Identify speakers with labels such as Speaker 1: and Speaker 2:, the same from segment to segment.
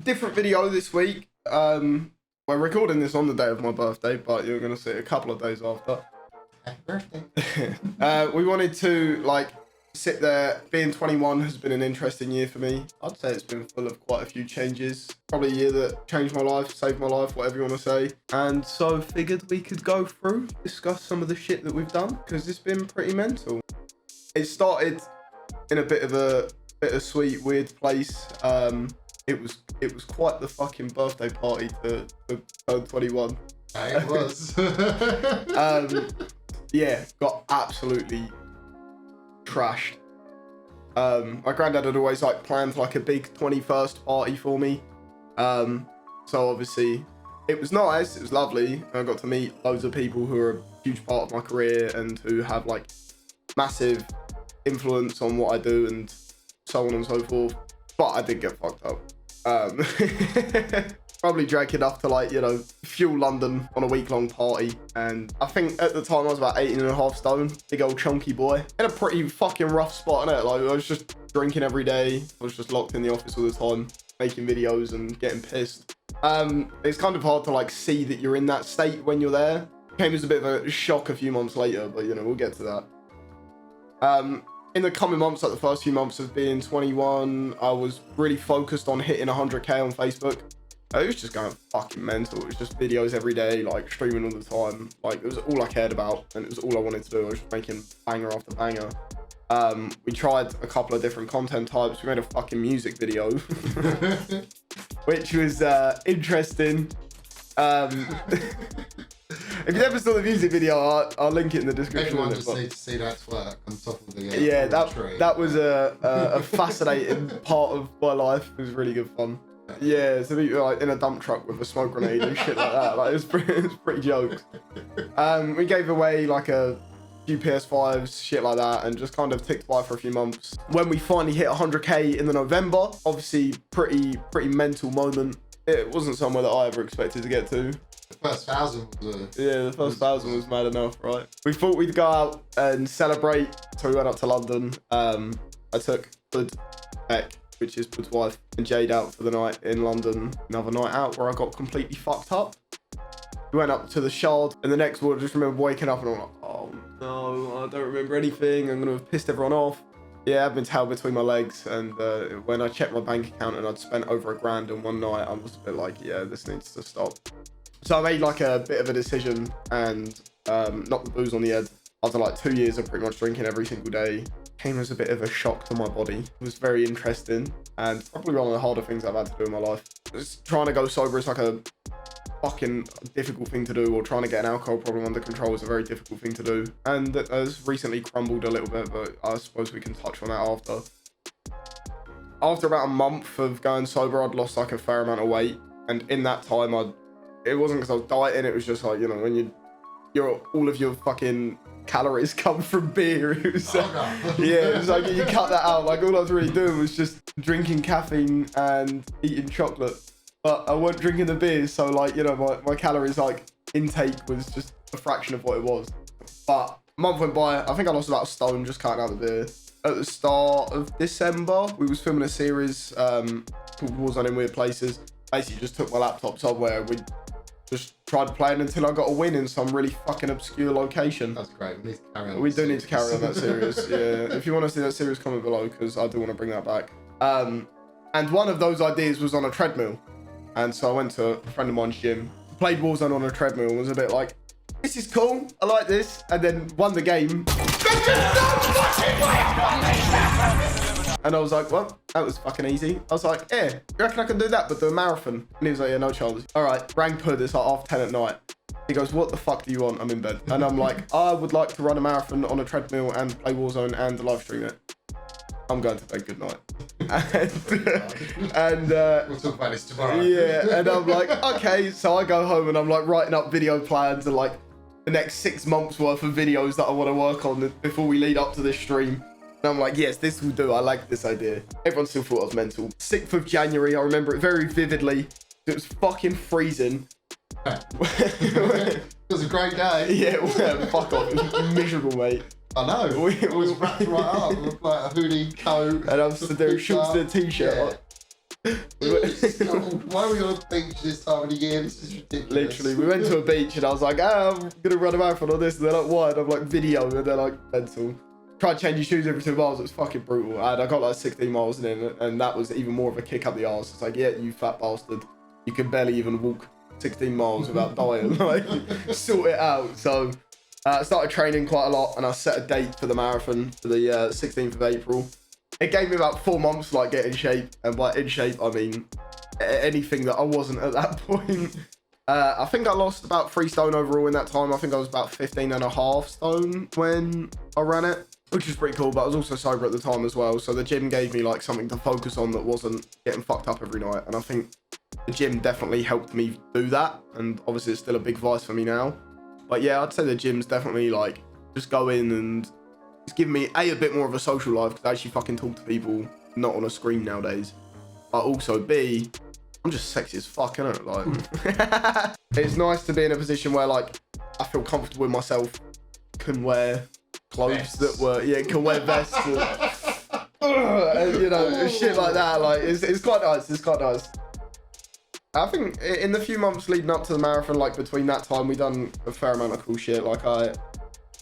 Speaker 1: Different video this week. We're recording this on the day of my birthday, but you're going to see it a couple of days after.
Speaker 2: Happy birthday.
Speaker 1: We wanted to, sit there. Being 21 has been an interesting year for me. I'd say it's been full of quite a few changes. Probably a year that changed my life, saved my life, whatever you want to say. And so figured we could go through, discuss some of the shit that we've done, because it's been pretty mental. It started in a bit of a bittersweet, weird place. It was quite the fucking birthday party to turn 21.
Speaker 2: It was.
Speaker 1: Yeah, got absolutely trashed. My granddad had always planned a big 21st party for me. So obviously it was nice, it was lovely. I got to meet loads of people who are a huge part of my career and who have massive influence on what I do and so on and so forth. But I did get fucked up. Probably drank enough to fuel London on a week-long party, and I think at the time I was about 18.5 stone, big old chunky boy, in a pretty fucking rough spot, innit? I was just drinking every day, I was just locked in the office all the time, making videos and getting pissed. It's kind of hard to see that you're in that state when you're there. Came as a bit of a shock a few months later, but we'll get to that. In the coming months, the first few months of being 21, I was really focused on hitting 100k on Facebook. It was just going fucking mental. It was just videos every day, streaming all the time. It was all I cared about, and it was all I wanted to do. I was just making banger after banger. We tried a couple of different content types. We made a fucking music video, which was interesting. If you never saw the music video, I'll link it in the description.
Speaker 2: Everyone just needs to see that twerk on top of the
Speaker 1: yeah, that was a fascinating part of my life. It was really good fun. Yeah, to be in a dump truck with a smoke grenade and shit like that. It was pretty jokes. We gave away a few PS5s, shit like that, and just kind of ticked by for a few months. When we finally hit 100k in the November, obviously pretty mental moment. It wasn't somewhere that I ever expected to get to.
Speaker 2: The first 1,000 was
Speaker 1: the first 1,000 was mad enough, right? We thought we'd go out and celebrate, so we went up to London. I took Bud, which is Bud's wife, and Jade out for the night in London. Another night out where I got completely fucked up. We went up to the Shard, and the next morning I just remember waking up and I'm like, oh no, I don't remember anything. I'm gonna have pissed everyone off. Yeah, I've been tailed between my legs, and when I checked my bank account and I'd spent over $1,000 in one night, I was a bit yeah, this needs to stop. So I made a bit of a decision and knocked the booze on the head. After 2 years of pretty much drinking every single day, came as a bit of a shock to my body. It was very interesting and probably one of the harder things I've had to do in my life. Just trying to go sober is a fucking difficult thing to do, or trying to get an alcohol problem under control is a very difficult thing to do. And that has recently crumbled a little bit, but I suppose we can touch on that after. After about a month of going sober, I'd lost a fair amount of weight. And in that time, it wasn't because I was dieting, it was just when you're all of your fucking calories come from beer. It was, yeah, it was you cut that out. All I was really doing was just drinking caffeine and eating chocolate. But I wasn't drinking the beer, so my calories intake was just a fraction of what it was. But a month went by, I think I lost about 1 stone just cutting out the beer. At the start of December, we was filming a series called Warzone in Weird Places. Basically just took my laptop somewhere. We just tried playing until I got a win in some really fucking obscure location.
Speaker 2: That's great. We need to carry on.
Speaker 1: We do need to carry on that series. Yeah. If you want to see that series, comment below, because I do want to bring that back. And one of those ideas was on a treadmill. And so I went to a friend of mine's gym, played Warzone on a treadmill, and was a bit this is cool, I like this, and then won the game. And I was well, that was fucking easy. I was yeah, you reckon I can do that, but do a marathon? And he was yeah, no chance. All right, rang Pud, it's 10:30 at night. He goes, what the fuck do you want? I'm in bed. And I'm I would like to run a marathon on a treadmill and play Warzone and live stream it. I'm going to bed, good night. And
Speaker 2: we'll talk about this tomorrow.
Speaker 1: Yeah, and I'm okay. So I go home and I'm writing up video plans and the next 6 months worth of videos that I want to work on before we lead up to this stream. And I'm yes, this will do. I like this idea. Everyone still thought I was mental. 6th of January, I remember it very vividly. It was fucking freezing.
Speaker 2: It was a great day.
Speaker 1: Yeah, well, fuck off. It was miserable, mate.
Speaker 2: I know. We was wrapped right up with a hoodie, coat.
Speaker 1: And I'm stood there, shorts and a t-shirt.
Speaker 2: Why are we on a beach this time of the year? This is ridiculous.
Speaker 1: Literally, we went to a beach and I was like, I'm gonna run a marathon on this. And they're like, why? And I'm like, video. And they're like, mental. Try to change your shoes every 2 miles. It was fucking brutal. And I got like 16 miles in, and that was even more of a kick up the arse. It's like, yeah, you fat bastard. You can barely even walk 16 miles without dying. Like, sort it out. So I started training quite a lot, and I set a date for the marathon for the 16th of April. It gave me about 4 months to like get in shape, and by in shape I mean anything that I wasn't at that point. I think I lost about 3 stone overall in that time. I think I was about 15.5 stone when I ran it, which was pretty cool, but I was also sober at the time as well. So the gym gave me like something to focus on that wasn't getting fucked up every night. And I think the gym definitely helped me do that. And obviously it's still a big vice for me now. But yeah, I'd say the gym's definitely like just go in and it's given me a bit more of a social life because I actually fucking talk to people, not on a screen nowadays. But also B, I'm just sexy as fuck, innit? Like, it's nice to be in a position where like I feel comfortable with myself, can wear clothes that were, can wear vests, and, you know, shit like that. Like, it's quite nice. It's quite nice. I think in the few months leading up to the marathon, like between that time, we done a fair amount of cool shit. Like I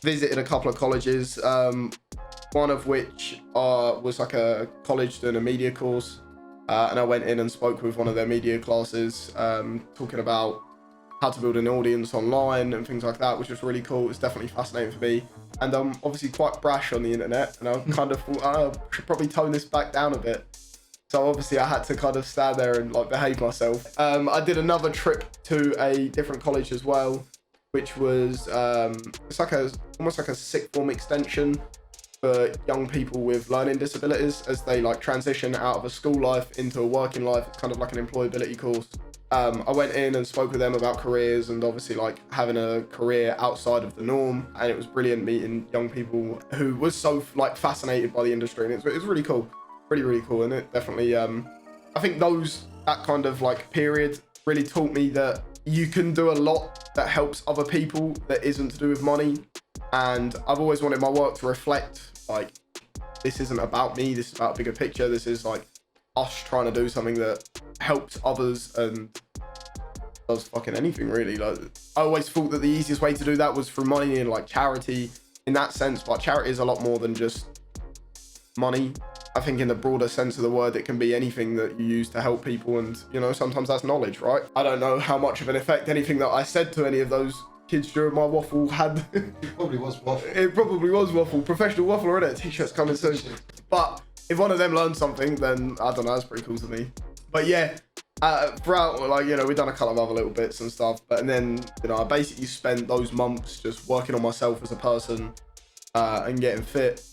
Speaker 1: visited a couple of colleges, one of which was like a college doing a media course. And I went in and spoke with one of their media classes, talking about how to build an audience online and things like that, which was really cool. It's definitely fascinating for me. And I'm obviously quite brash on the internet, and I kind of thought, I should probably tone this back down a bit. So obviously I had to kind of stand there and like behave myself. I did another trip to a different college as well, which was it's like almost like a sixth form extension for young people with learning disabilities as they like transition out of a school life into a working life. It's kind of like an employability course. I went in and spoke with them about careers and obviously like having a career outside of the norm, and it was brilliant meeting young people who was so like fascinated by the industry, and it was really cool, really cool. And it definitely I think that kind of like period really taught me that you can do a lot that helps other people that isn't to do with money. And I've always wanted my work to reflect, like, this isn't about me, this is about a bigger picture. This is like us trying to do something that helps others and does fucking anything really. Like, I always thought that the easiest way to do that was through money and like charity in that sense, but charity is a lot more than just money. I think in the broader sense of the word, it can be anything that you use to help people, and you know, sometimes that's knowledge, right? I don't know how much of an effect anything that I said to any of those kids during my waffle had.
Speaker 2: It probably was waffle.
Speaker 1: It probably was waffle. Professional waffler, innit? T-shirts coming soon. But if one of them learned something, then I don't know, that's pretty cool to me. But yeah, throughout, like, you know, we've done a couple of other little bits and stuff, and then, you know, I basically spent those months just working on myself as a person and getting fit.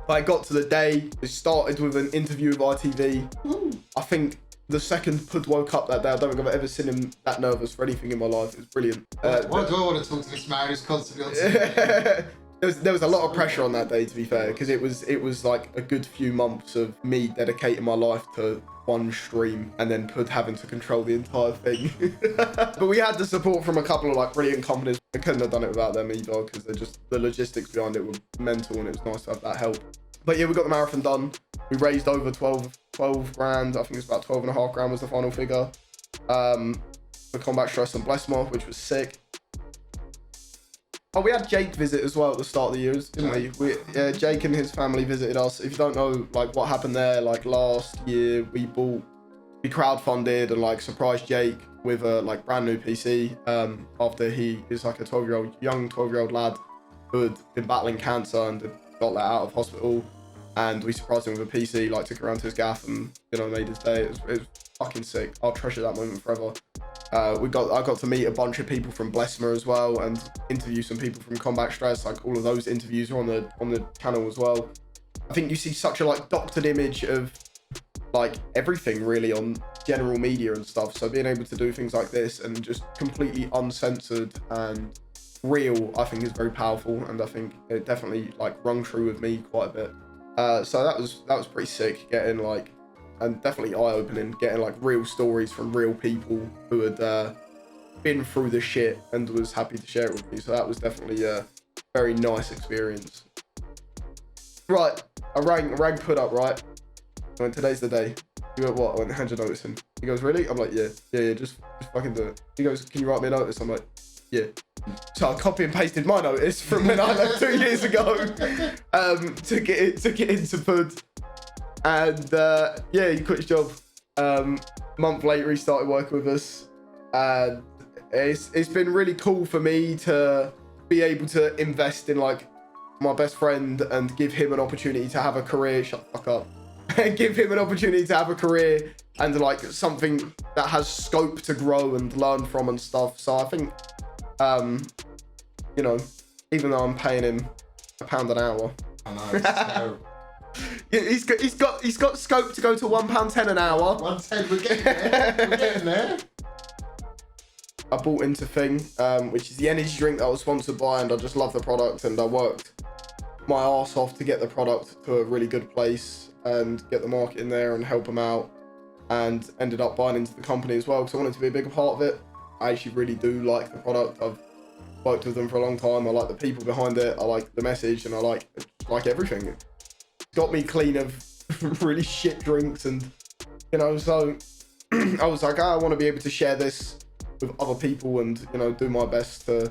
Speaker 1: But I got to the day, it started with an interview with ITV.
Speaker 2: Ooh.
Speaker 1: I think the second Pud woke up that day, I don't think I've ever seen him that nervous for anything in my life. It was brilliant.
Speaker 2: Why do I want to talk to this man who's constantly on TV?
Speaker 1: There was a lot of pressure on that day, to be fair, because it was like a good few months of me dedicating my life to one stream and then Pud having to control the entire thing. But we had the support from a couple of like brilliant companies. I couldn't have done it without them either, because the logistics behind it were mental, and it was nice to have that help. But yeah, we got the marathon done. We raised over 12 grand. I think it's about 12.5 grand was the final figure. For Combat Stress and Blessmore, which was sick. Oh, we had Jake visit as well at the start of the year, didn't we? Jake and his family visited us. If you don't know like what happened there, like last year we crowdfunded and like surprised Jake with a like brand new PC after he is like a young 12-year-old lad who had been battling cancer and had got let out of hospital, and we surprised him with a PC, like took around to his gaff and, you know, made his day. It was fucking sick. I'll treasure that moment forever. I got to meet a bunch of people from Blessmer as well and interview some people from Combat Stress. Like all of those interviews are on the channel as well. I think you see such a like doctored image of like everything really on general media and stuff. So being able to do things like this and just completely uncensored and real, I think is very powerful, and I think it definitely like rung true with me quite a bit. So that was pretty sick, getting like, and definitely eye-opening, getting like real stories from real people who had been through the shit and was happy to share it with me. So that was definitely a very nice experience. Right, I rang Pud up, right? And today's the day. He went, what? I went, hand your notice in. He goes, really? I'm like, yeah, just fucking do it. He goes, can you write me a notice? I'm like, yeah. So I copy and pasted my notice from when I left 2 years ago to get into Pud. And yeah, he quit his job. Month later, he started working with us. And it's been really cool for me to be able to invest in like my best friend and give him an opportunity to have a career. Shut the fuck up. Give him an opportunity to have a career and like something that has scope to grow and learn from and stuff. So I think, you know, even though I'm paying him £1 an hour,
Speaker 2: I know, it's terrible.
Speaker 1: Yeah, he's got scope to go to £1.10 an hour.
Speaker 2: 110, we're getting there. We're getting there.
Speaker 1: I bought into Thing, which is the energy drink that I was sponsored by, and I just love the product, and I worked my arse off to get the product to a really good place and get the market in there and help them out, and ended up buying into the company as well because I wanted to be a bigger part of it. I actually really do like the product. I've worked with them for a long time. I like the people behind it. I like the message, and I like everything. It got me clean of really shit drinks, and you know, so I was like, I want to be able to share this with other people and, you know, do my best to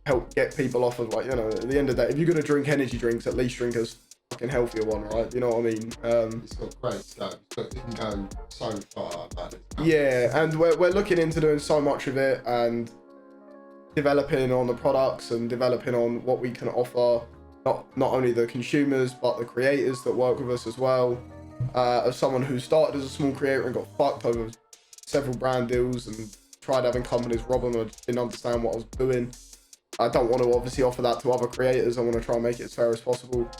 Speaker 1: help get people off of, like, you know, at the end of the day, if you're going to drink energy drinks, at least drink a fucking healthier one, right? You know what I mean?
Speaker 2: It's got great stuff, but it can go so far.
Speaker 1: Yeah, and we're looking into doing so much of it and developing on the products and developing on what we can offer, not only the consumers, but the creators that work with us as well. As someone who started as a small creator and got fucked over several brand deals and tried having companies rob them, I didn't understand what I was doing. I don't want to obviously offer that to other creators. I want to try and make it as fair as possible.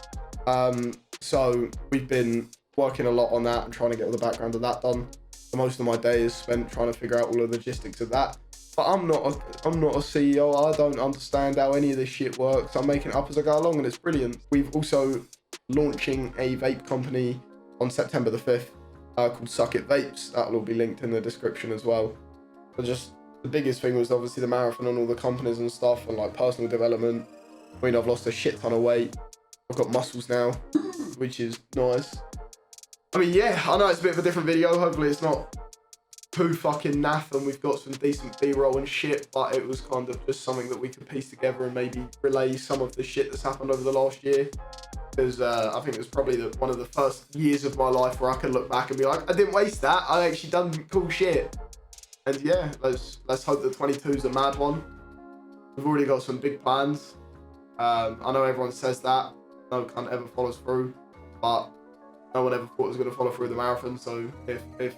Speaker 1: So we've been working a lot on that and trying to get all the background of that done. So most of my day is spent trying to figure out all the logistics of that. But I'm not a CEO. I don't understand how any of this shit works. I'm making it up as I go along, and it's brilliant. We've also launching a vape company on September the 5th called Suck It Vapes. That'll all be linked in the description as well. But just the biggest thing was obviously the marathon and all the companies and stuff and like personal development. I mean, I've lost a shit ton of weight. I've got muscles now, which is nice. I mean, yeah, I know it's a bit of a different video. Hopefully it's not too fucking naff and we've got some decent B-roll and shit, but it was kind of just something that we could piece together and maybe relay some of the shit that's happened over the last year. Because I think it was probably one of the first years of my life where I can look back and be like, I didn't waste that. I actually done cool shit. And yeah, let's hope that 22 is a mad one. We've already got some big plans. I know everyone says that. No cunt ever follows through. But no one ever thought it was going to follow through the marathon. So if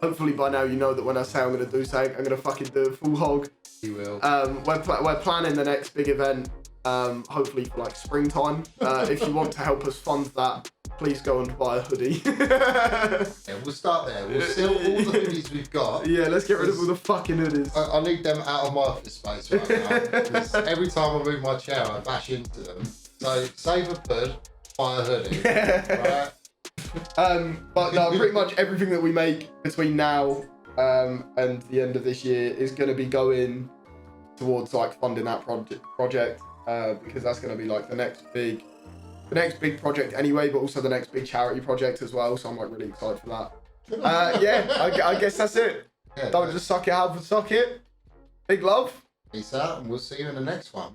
Speaker 1: hopefully by now you know that when I say I'm going to do something, I'm going to fucking do a full hog.
Speaker 2: You will.
Speaker 1: We're planning the next big event, hopefully for like springtime. If you want to help us fund that, please go and buy a hoodie.
Speaker 2: Yeah, we'll start there. We'll steal all the hoodies we've got.
Speaker 1: Yeah, let's get rid of all the fucking hoodies.
Speaker 2: I need them out of my office space right now. Because every time I move my chair, I bash into them. So save a pud, buy a hoodie. Right?
Speaker 1: But no, pretty much everything that we make between now and the end of this year is going to be going towards like funding that project because that's going to be like the next big project anyway, but also the next big charity project as well. So I'm like really excited for that. Yeah, I guess that's it.
Speaker 2: Yeah,
Speaker 1: Don't just suck it, Halfordsucks it. Big love.
Speaker 2: Peace out, and we'll see you in the next one.